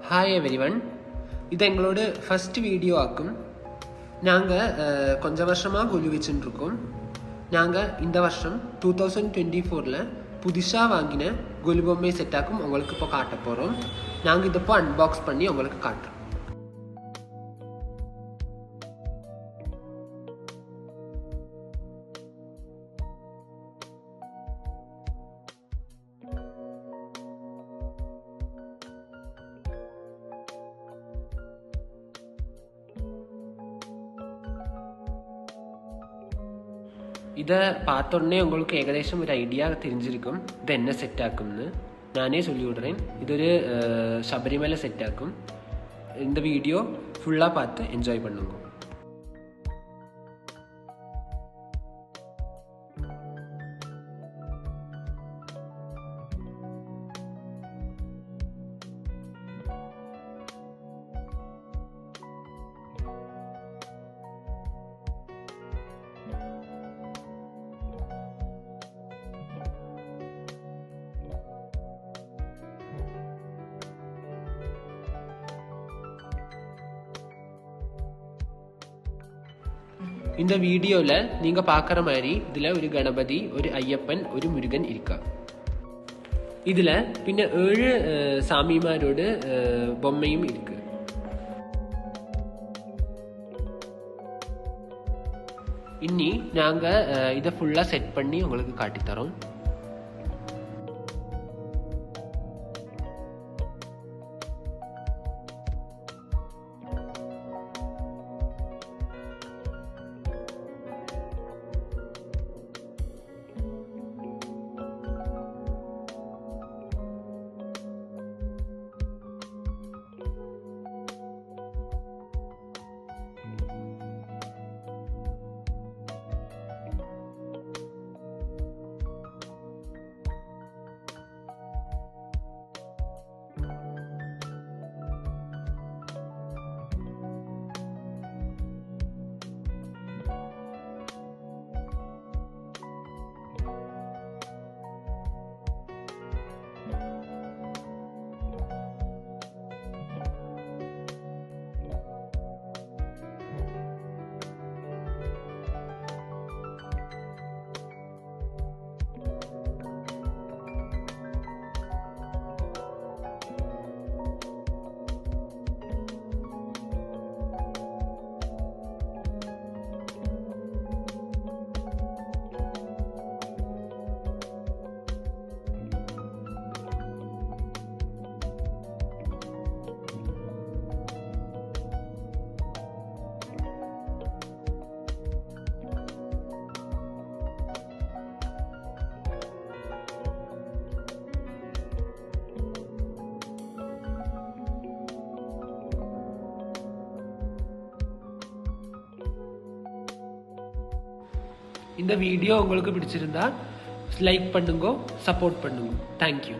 Hi everyone, இது எங்களோட first video ஆக்கும். நாங்கள் கொஞ்சம் வருஷமாக கொலு வச்சுருக்கோம். நாங்கள் இந்த வருஷம் 2024 புதுசாக வாங்கின கொலு பொம்மை செட்டாக்கும் உங்களுக்கு இப்போ காட்ட போகிறோம். நாங்கள் இதை இப்போ அன்பாக்ஸ் பண்ணி உங்களுக்கு காட்டுறோம். இதை பார்த்தோன்னே உங்களுக்கு ஏகദേശம் ஒரு ஐடியா தெரிஞ்சிருக்கும் இது என்ன செட் ஆக்கும்னு. நானே சொல்லி விடுறேன். இது ஒரு சபரிமலை செட் ஆக்கும். இந்த வீடியோ ஃபுல்லாக பார்த்து என்ஜாய் பண்ணுங்க. இந்த வீடியோவில் நீங்கள் பார்க்குற மாதிரி இதில் ஒரு கணபதி, ஒரு ஐயப்பன், ஒரு முருகன் இருக்கா. இதில் பின்ன 7 சாமிமாரோட பொம்மையும் இருக்கு. இனி நாங்கள் இதை ஃபுல்லாக செட் பண்ணி உங்களுக்கு காட்டித்தரோம். இந்த வீடியோ உங்களுக்கு பிடிச்சிருந்தா லைக் பண்ணுங்க, சப்போர்ட் பண்ணுங்க. தேங்க்யூ.